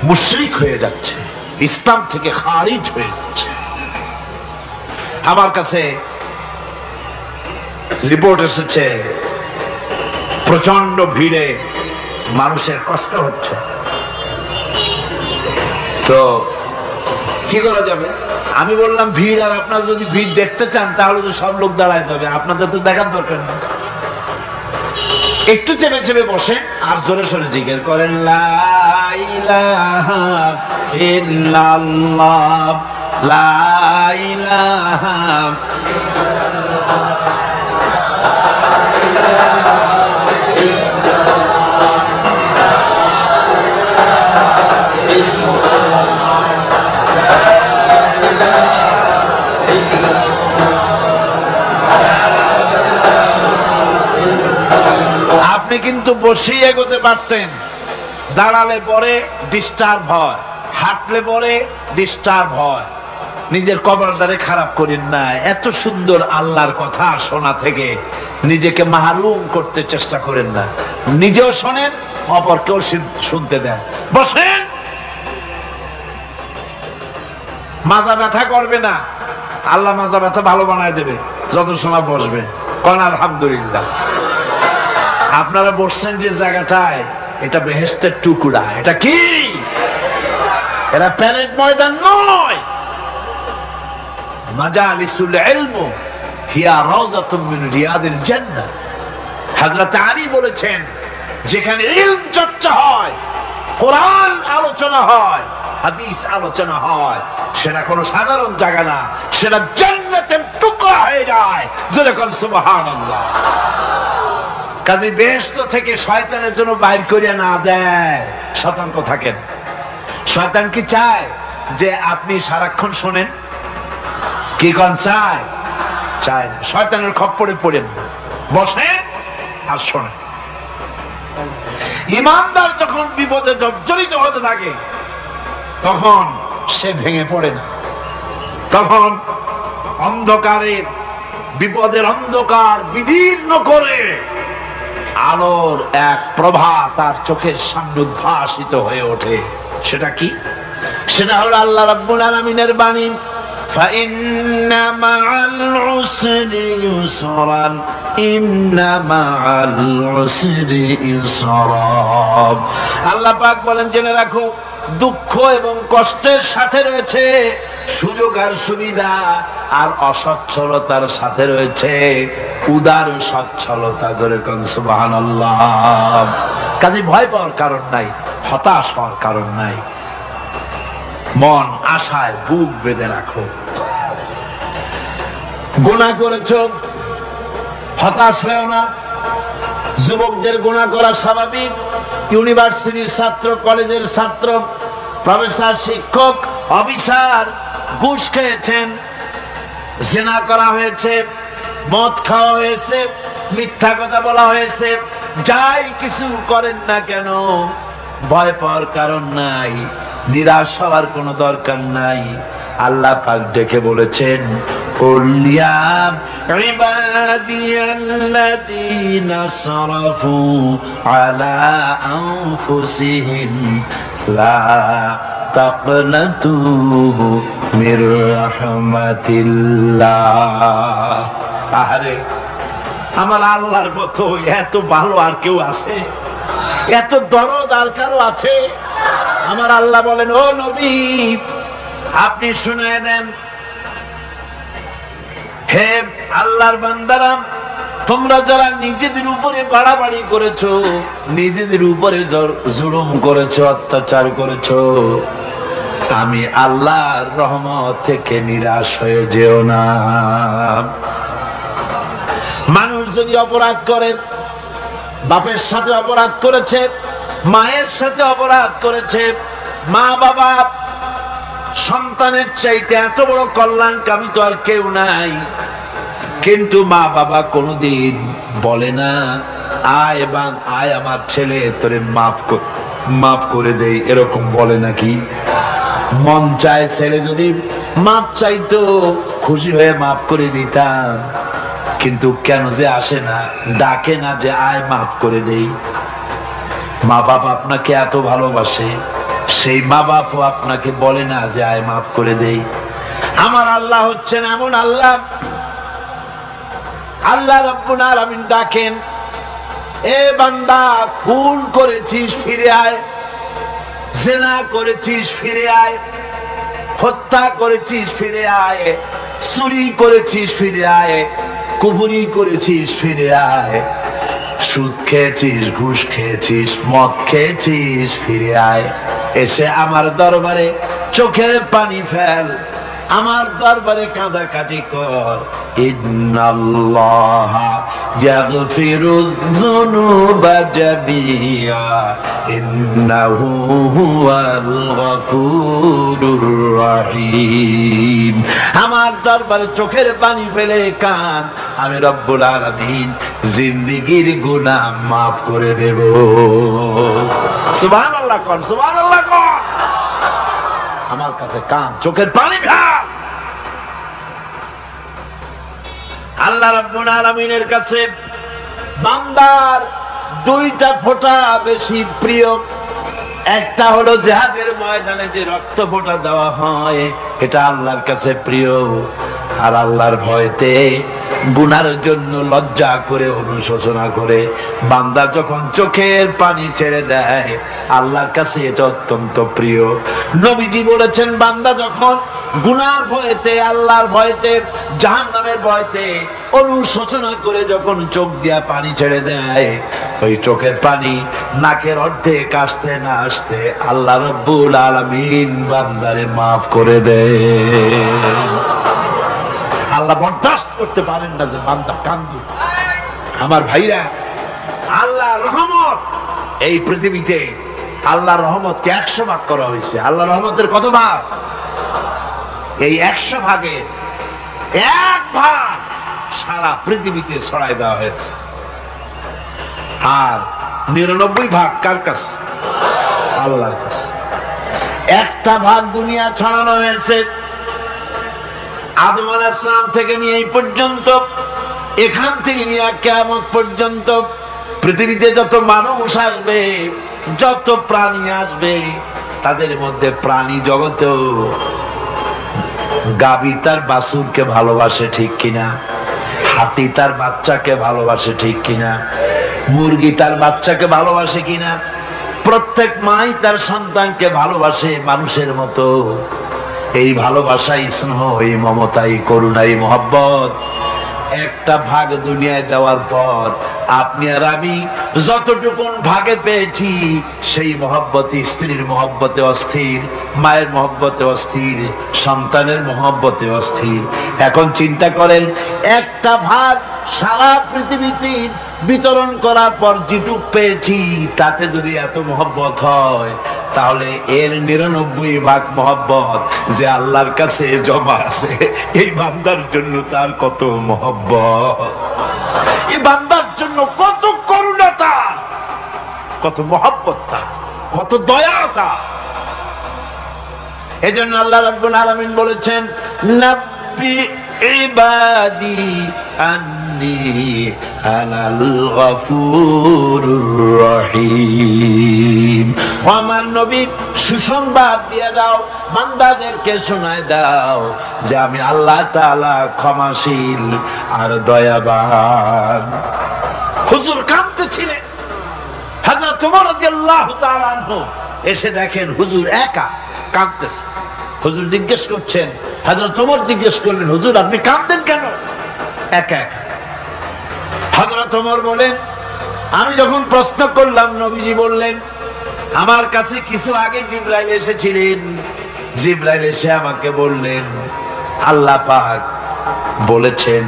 S1: মুশরিক হয়ে যাচ্ছে, ইসলাম থেকে খারিজ হয়ে যাচ্ছে। আমার কাছে রিপোর্ট এসেছে প্রচন্ড ভিড়ে মানুষের কষ্ট হচ্ছে। তো কি করা যাবে? আমি বললাম ভিড়, আর আপনারা যদি ভিড় দেখতে চান তাহলে তো সব লোক দাঁড়ায় যাবে, আপনাদের তো দেখার দরকার নেই। একটু চেপে চেপে বসে আর জোরে সোরে জিকির করেন, লা ইলাহা ইল্লাল্লাহ, লা ইলাহা আপনি কিন্তু বসেই এগোতে পারতেন, দাঁড়ালে পরে ডিস্টার্ব হয়, হাঁটলে পরে ডিস্টার্ব হয়। নিজের কবরদারে খারাপ করেন না। এত সুন্দর আল্লাহর কথা শোনা থেকে নিজেকে মাহরুম করতে চেষ্টা করেন না। নিজেও শোনেন, অপরকেও শুনতে দেন। বসেন, মাজা ব্যথা করবে না, আল্লাহ মাজা ব্যথা ভালো বানায় দেবে যত সময় বসবেন। কোন আলহামদুলিল্লাহ। আপনারা বসছেন যে জায়গাটায়, এটা বেহেশতের টুকরা। এটা কি? এরা প্যারেড ময়দান নয়। মাজালিসুল ইলম হিয়া রাওযাতুম মিন রিয়াদিল জান্নাহ। হযরত আলী বলেছেন, যেখানে ইলম চর্চা হয়, কোরআন আলোচনা হয়, হাদিস আলোচনা হয়, সেটা কোনো সাধারণ জায়গা না, সেটা জান্নাতের টুকরা হয়ে যায়। যেরকম সুবহানাল্লাহ। কাজে বেহেশত থেকে শয়তানের জন্য বাইর করিয়া না দেয়, সতর্ক থাকেন। শয়তান কি চায় যে আপনি সারাক্ষণ শোনেন? কি কোন চায়? চায় না। শয়তানের খপ্পরে পড়েন না, বসেন আর শোনেন। ইমানদার যখন বিপদে জর্জরিত হতে থাকে তখন সে ভেঙে পড়ে না, তখন অন্ধকারের, বিপদের অন্ধকার বিদীর্ণ করে আলোর এক প্রভা তার চোখের সামনে উদ্ভাসিত হয়ে ওঠে। সেটা কি? সেটা হলো আল্লাহ রাব্বুল আলামিনের বাণী, ফাইন্না মাআল উসরি ইউসরান, ইন্না মাআল উসরি ইউসরা। আল্লাহ পাক বলেন, জেনে রাখো, দুঃখ এবং কষ্টের সাথে রয়েছে সুযোগ আর সুবিধা, আর অসচ্ছলতার সাথে রয়েছে উদার সচ্ছলতা। জোরে কোন সুবহানাল্লাহ। কাজে ভয় পাওয়ার কারণ নাই, হতাশ হওয়ার কারণ নাই। মন আশায় বুক বেঁধে রাখো। গুনাহ করেছো, হতাশ হয়েও না। যুবকদের গুনাহ করা স্বাভাবিক। ইউনিভার্সিটির ছাত্র, কলেজের ছাত্র, প্রফেসর, শিক্ষক, অফিসার ঘুষ খেয়েছেন, জিনা করা হয়েছে, মদ খাওয়া হয়েছে, মিথ্যা কথা বলা হয়েছে। যাই কিছু করেন না কেন, ভয় পাওয়ার কারণ নাই, নিরাশ হওয়ার কোনো দরকার নাই। আল্লাহ পাক ডেকে বলেছেন, কুলিয়া ইবাদিয়াল্লাযীনা সারাফু আলা আনফুসিহিম লা তাকনাতু মির রাহমাতিল্লাহ। আরে আমার আল্লাহর মতো এত ভালো আর কেউ আছে? এত দরদ আর কারো আছে? আমার আল্লাহ বলেন, ও নবী, আপনি শুনে নেন, হে আল্লাহর বান্দারা, তোমরা যারা নিজেদের উপরে বাড়াবাড়ি করেছো, নিজেদের উপরে জুলুম করেছো, অত্যাচার করেছো, আমি আল্লাহর রহমত থেকে নিরাশ হয়ে যেও না। মানুষ যদি অপরাধ করে, বাপের সাথে অপরাধ করেছে, মায়ের সাথে অপরাধ করেছে, মা বাবা সন্তানের চাইতে এত বড় কল্যাণকামী তো আর কেউ নাই, কিন্তু মা বাবা কোনোদিন বলে না আয় আমার ছেলে তোরে মাফ করে দেই, এরকম বলে নাকি? মন চায় ছেলে যদি মাফ চাইতো, খুশি হয়ে মাফ করে দিতাম, কিন্তু কেন যে আসে না, ডাকে না যে আয় মাফ করে দেই। মা বাবা আপনাকে এত ভালোবাসে, সেই মা বাপও আপনাকে বলে না যে আয় মাফ করে দেই। আমার আল্লাহ হচ্ছেন এমন আল্লাহ, আল্লাহ রাব্বুল আলামিন ডাকেন, এ বান্দা খুন করেছিস ফিরে আয়, জিনা করেছিস ফিরে আয়, হত্যা করেছিস ফিরে আয়, চুরি করেছিস ফিরে আয়, কুফরি করেছিস ফিরে আয়, সুদ খেয়েছিস, ঘুষ খেয়েছিস, মদ খেয়েছিস ফিরে আয়, এসে আমার দরবারে চোখের পানি ফেল, আমার দরবারে কাঁদাকাটি কর। ইন্নাল্লাহা ইয়াগফিরুয যুনুবা জামিআ ইন্নাহু হুয়াল গফুরুর রহিম। আমার দরবারে চোখের পানি ফেলে কান, আমি রব্বুল আলামিন জিন্দেগীর গুনাহ মাফ করে দেব। সুবহানাল্লাহ কোন, সুবহানাল্লাহ কোন। আমার কাছে কান, চোখের পানি ফেল। আল্লাহ রাব্বুল আলামিনের কাছে বান্দার দুইটা ফোঁটা বেশি প্রিয়। একটা হলো জিহাদের ময়দানে যে রক্ত ফোঁটা দেওয়া হয়, এটা আল্লাহর কাছে প্রিয়। আর আল্লাহর ভয়তে গুনার জন্য লজ্জা করে, অনুশোচনা করে বান্দা যখন চোখের পানি ছেড়ে দেয়, আল্লাহর কাছে এটা অত্যন্ত প্রিয়। নবীজি বলেছেন, বান্দা যখন গুনার ভয়তে, আল্লাহর ভয়তে, জাহান্নামের ভয়তে অনুশোচনা করে যখন চোখ দিয়া পানি ছেড়ে দেয়, ওই চোখের পানি নাকের অর্ধেক আসতে না আসতে আল্লাহ রাব্বুল আলামিন বান্দারে মাফ করে দেয়। আল্লাহ বরদাস্ত করতে পারেন না যে বান্দা কান্দে। আমার ভাইরা, আল্লাহ রহমত এই পৃথিবীতে, আল্লাহ রহমতকে 100 ভাগ করা হয়েছে। আল্লাহ রহমতের কত ভাগ? এই 100 ভাগের 1 ভাগ সারা পৃথিবীতে ছড়াই দেওয়া হয়েছে। আর 99 ভাগ কার কাছে? আল্লাহর কাছে। 1টা ভাগ দুনিয়া ছড়ানো হয়েছে আদম আলাইহিস সালাম থেকে নিয়ে এই পর্যন্ত, এখান থেকে নিয়ে কিয়ামত পর্যন্ত পৃথিবীতে যত মানুষ আসবে, যত প্রাণী আসবে, তাদের মধ্যে প্রাণী জগতেও গাভী তার বাছুরকে ভালোবাসে ঠিক কিনা, হাতি তার বাচ্চাকে ভালোবাসে ঠিক কিনা, মুরগি তার বাচ্চাকে ভালোবাসে কিনা, প্রত্যেক মাই তার সন্তানকে ভালোবাসে মানুষের মতো। এই ভালোবাসাই স্নেহ, এই মমতাই করুণাই মহব্বত 1টা ভাগ দুনিয়ায় দেওয়ার পর আপনি আর আমি যতটুকু ভাগে পেয়েছি, সেই মহব্বতে, স্ত্রীর মহব্বতে অস্থির, মায়ের মহব্বতে অস্থির, সন্তানের মহব্বতে অস্থির। এখন চিন্তা করেন, 1টা ভাগ সারা পৃথিবীতে বিতরণ করার পর যেটুক পেয়েছি, তাতে যদি এত মহব্বত হয়, তাহলে এর 99 ভাগ মহব্বত যে আল্লাহর কাছে জমা আছে, এই বান্দার জন্য তার কত মহব্বত, এই বান্দার জন্য কত করুণা তার, কত মহব্বত তার, কত দয়া তার। এজন্য আল্লাহ রাব্বুল আলামিন বলেছেন, নাব্বি ইবাদি আন্নি আনাল গফুরুর রহিম। আমার নবী সুসংবাদ দিয়ে দাও, বান্দাদেরকে শোনায় দাও যে আমি আল্লাহ তাআলা ক্ষমাশীল আর দয়াবান। হুজুর কাঁদতেছিলেন, হযরত ওমর রাদিয়াল্লাহু তাআলা আনহু এসে দেখেন হুজুর একা কাঁদতেছে। হুজুর জিজ্ঞেস করছেন, হযরত ওমর জিজ্ঞেস করলেন, হুজুর আপনি কাঁদতেন কেন? একা একা। হযরত ওমর বলেন, আমি যখন প্রশ্ন করলাম নবীজি বললেন, আমার কাছে কিছু আগে জিবরাইল এসেছিলেন। জিবরাইল এসে আমাকে বললেন, আল্লাহ পাক বলেছেন,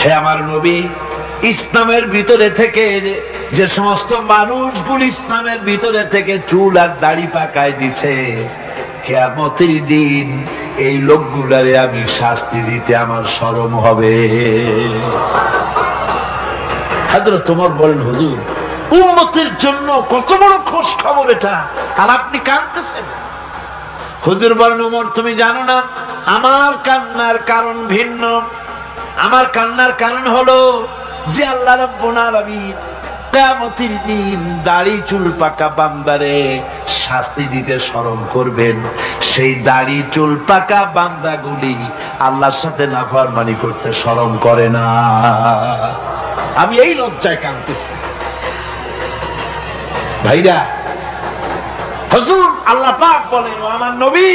S1: হে আমার নবী, ইসলামের ভিতরে থেকে যে সমস্ত মানুষগুলো ইসলামের ভিতরে থেকে চুল আর দাড়ি পাকায় দিছে, কিয়ামতের দিন এই লোকগুলারে আমি শাস্তি দিতে আমার শরম হবে। হযরত ওমর বলেন, হুজুর, উম্মতের জন্য কত বড় খোঁজ খবর এটা, আর আপনি কাঁদতেছেন। হুজুর বলেন, ওমর, তুমি জানো না আমার কান্নার কারণ ভিন্ন। আমার কান্নার কারণ হলো যে আল্লাহ রাব্বুল আলামিন কিয়ামতের দিন দাড়ি চুল পাকা বান্দারে শাস্তি দিতে শরম করবেন। সেই দাড়ি চুল পাকা বান্দাগুলি আল্লাহর সাথে নাফরমানি করতে শরম করে না। আমি এই লজ্জায় কাঁদতেছি। ভাইরা, হুজুর আল্লাহ পাক বলেন, আমার নবী,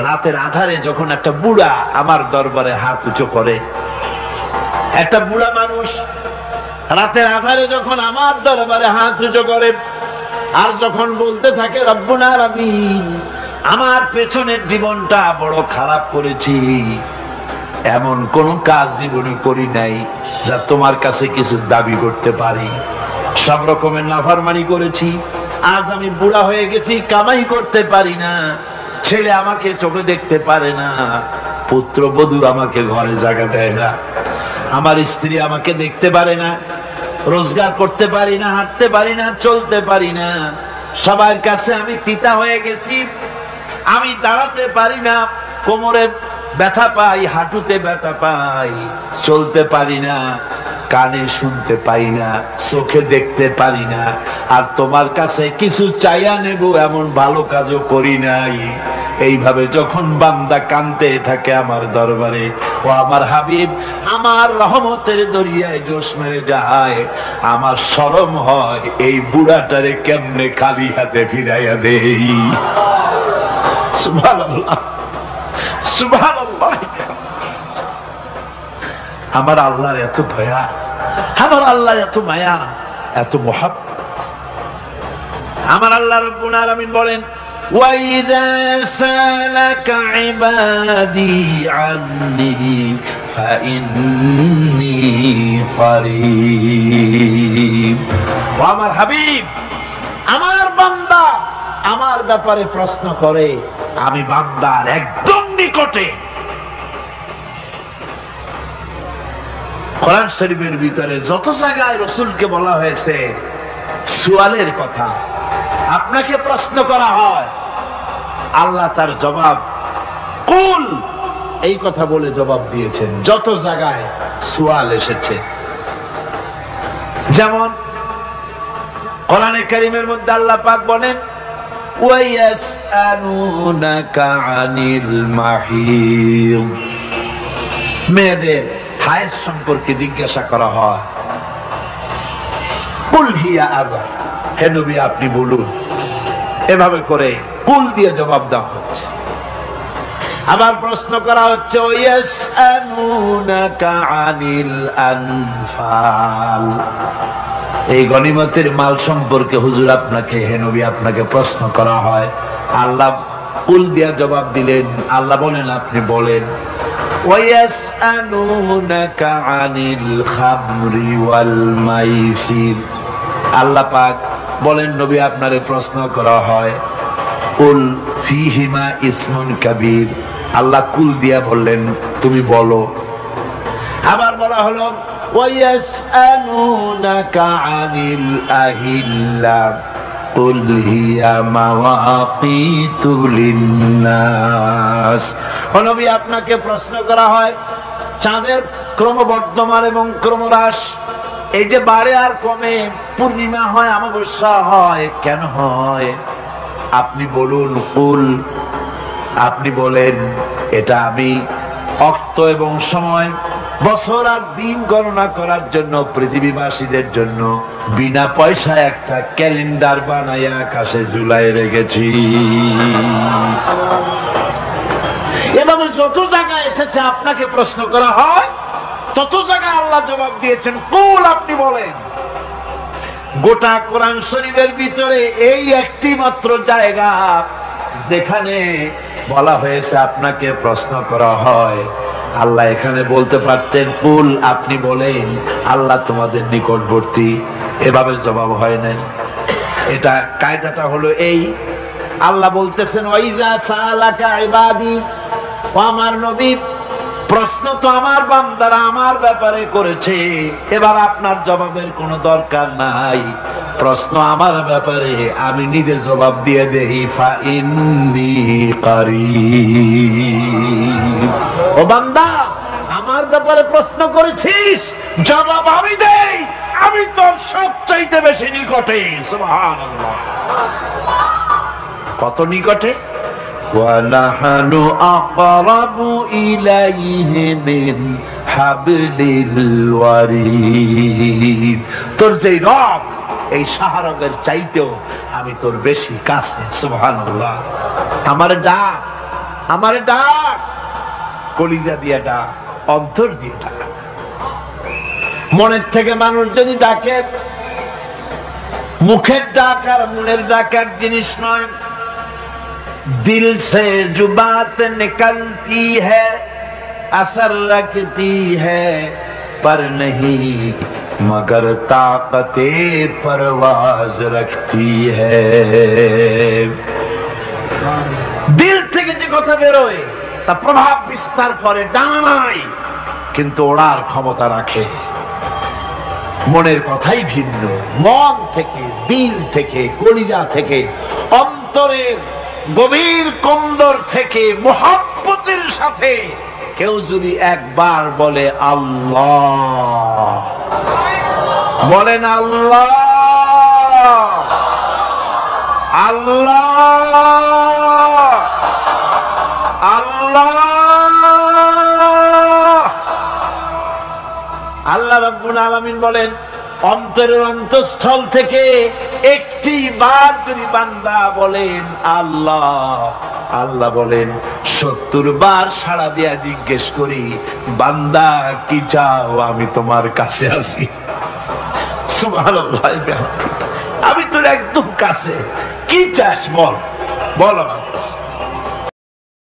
S1: রাতের আধারে যখন একটা বুড়া আমার দরবারে হাত উঁচু করে, একটা বুড়া মানুষ রাতের আধারে যখন আমার দরবারে হাত উঁচু করে আর যখন বলতে থাকে, রব্বুল আলামিন, আমার পেছনের জীবনটা বড় খারাপ করেছি, এমন কোন কাজ জীবনে করি নাই যা তোমার কাছে কিছু দাবি করতে পারি। সব রকমের নাফরমানি করেছি, আজ আমি বুড়া হয়ে গেছি, কামাই করতে পারি না, ছেলে আমাকে চোখে দেখতে পারে না, পুত্রবধূ আমাকে ঘরে জায়গা দেয় না, আমার স্ত্রী আমাকে দেখতে পারে না, রোজগার করতে পারি না, হাঁটতে পারি না, চলতে পারি না, সবার কাছে আমি তিতা হয়ে গেছি, আমি দাঁড়াতে পারি না, কোমরে ব্যথা পাই, হাঁটুতে ব্যথা পাই, চলতে পারি না, কানে শুনতে পাই না, চোখে দেখতে পারি না, আর তোমার কাছে কিছু চাইয়া নেব এমন ভালো কাজও করি নাই। এইভাবে যখন বান্দা কাঁদতে থাকে আমার দরবারে, ও আমার হাবিব আমার রহমতের দরিয়ায় জোশ মেরে যায়, আমার শরম হয় এই বুড়াটারে কেমনে খালি হাতে ফিরাইয়া দেই। সুবহানাল্লাহ, সুবহানাল্লাহ। আমার আল্লাহর এত দয়া, আমার আল্লাহর এত মায়া, এত মুহাব্বত। আমার আল্লাহ রাব্বুল আলামিন বলেন, وَإِذَا سَأَلَكَ عِبَادِي عَنِّي فَإِنِّي قَرِيبٌ। ও আমার হাবিব, আমার বান্দা আমার ব্যাপারে প্রশ্ন করে, আমি বান্দার একদম নিকটে। কোরআন শরীফের ভিতরে যত জায়গায় রাসূলকে বলা হয়েছে সুয়ালের কথা, আপনাকে প্রশ্ন করা হয়, আল্লাহ তার জবাব কুল এই কথা বলে জবাব দিয়েছেন। যত জায়গায় সুয়াল এসেছে, যেমন কোরআনে কারীমের মধ্যে আল্লাহ পাক বলেন, ওয়ায়াসআলুনাকা আনিল মাহিদ, মেয়েদের হায়েজ সম্পর্কে জিজ্ঞাসা করা হয়, কুল হিয়া আযা, হে নবী আপনি বলুন। এভাবে করে কুল দিয়ে জবাব দেওয়া হচ্ছে। আবার প্রশ্ন করা হচ্ছে, ওয়ায়াসআলুনাকা আনিল আনফাল, এই গনিমতের মাল সম্পর্কে হুজুর আপনাকে, হে নবী আপনাকে প্রশ্ন করা হয়। আল্লাহ কুল দিয়ে জবাব দিলেন। আল্লাহ বলেন আপনি বলেন। ওয়ায়াসআলুনাকা আনিল খামরি ওয়াল মাইসির, আল্লাহ পাক বলেন নবী আপনারে প্রশ্ন করা হয়, কুল ফীহিমা ইসমুন কাবীর, আল্লাহ কুল দিয়া বললেন তুমি বলো। আবার বলা হলো ওয়ায়াসআলুনাকা আনিল আহিল্লা কুল হিয়া মাওয়াকিতু লিন্নাস, ও নবী আপনাকে প্রশ্ন করা হয় চাঁদের ক্রমবর্ধমান এবং ক্রমহ্রাস, এই যে বাড়ে আর কমে, পূর্ণিমা হয় অমাবস্যা হয়, কেন হয় আপনি বলুন। কুল, আপনি বলেন এটা আমি অক্ত এবং সময়, বছর আর দিন গণনা করার জন্য পৃথিবীবাসীদের জন্য বিনা পয়সায় একটা ক্যালেন্ডার বানাইয়া আকাশে ঝুলাই রেখেছি। এভাবে যত জায়গায় এসেছে আপনাকে প্রশ্ন করা হয়, কত জায়গায় আল্লাহ জবাব দিয়েছেন, কুল আপনি বলেন। গোটা কোরআন শরীফের ভিতরে এই একটি মাত্র জায়গা যেখানে বলা হয়েছে আপনাকে প্রশ্ন করা হয়। আল্লাহ এখানে বলতে পারতেন কুল আপনি বলেন, আল্লাহ তোমাদের নিকটবর্তী, এভাবে জবাব হয় নাই। এটা কায়দাটা হলো এই, আল্লাহ বলতেছেন ওয়াইজা সালাকা ইবাদি, ও আমার নবী প্রশ্ন তো আমার বান্দারা আমার ব্যাপারে করেছে, এবার আপনার জবাবের কোনো দরকার নাই। প্রশ্ন আমার ব্যাপারে, আমি নিজে জবাব দিয়ে দেই। ফা ইন্নী কারীব, ও বান্দা আমার ব্যাপারে প্রশ্ন করেছিস, জবাব আমি দেই, আমি তোর সবচাইতে বেশি নিকটে। সুবহানাল্লাহ, কত নিকটে? وَنَحْنُ أَقْرَبُ إِلَيْهِ مِنْ حَبْلِ الْوَرِيدِ। তোর যেই রগ, এই শাহরগের চাইতেও আমি তোর বেশি কাছে। সুবহানাল্লাহ, আমার ডাক, আমার ডাক, কলিজা দিয়ে ডাক, অন্তর দিয়ে ডাক। মনের থেকে মানুষ যদি ডাকে, মুখের ডাক আর মনের ডাক এক জিনিস নয়। दिल से जो बात निकलती है असर रखती है पर नहीं मगर ताकते परवाज रखती है। दिल থেকে যে কথা বেরোয় তা প্রভাব বিস্তার করে, ডানা নাই কিন্তু ওড়ার ক্ষমতা রাখে। মনের কথাই ভিন্ন। মন থেকে, দিল থেকে, কলিজা থেকে, অন্তরের গভীর কন্দর থেকে মুহাব্বতের সাথে কেউ যদি একবার বলে আল্লাহ, বলেন আল্লাহ, আল্লাহ, আল্লাহ, আল্লাহ রাব্বুল আলামিন বলেন অন্তরের অন্তঃস্থল থেকে একটি বার যদি বান্দা বলেন আল্লাহ, আল্লাহ বলেন 70 বার সাড়া দিয়া জিজ্ঞেস করি, বান্দা কি চাও, আমি তোমার কাছে আছি। সুবহানাল্লাহ, আমি তোর একদম কাছে, কি চাস বল, বল আমার কাছে।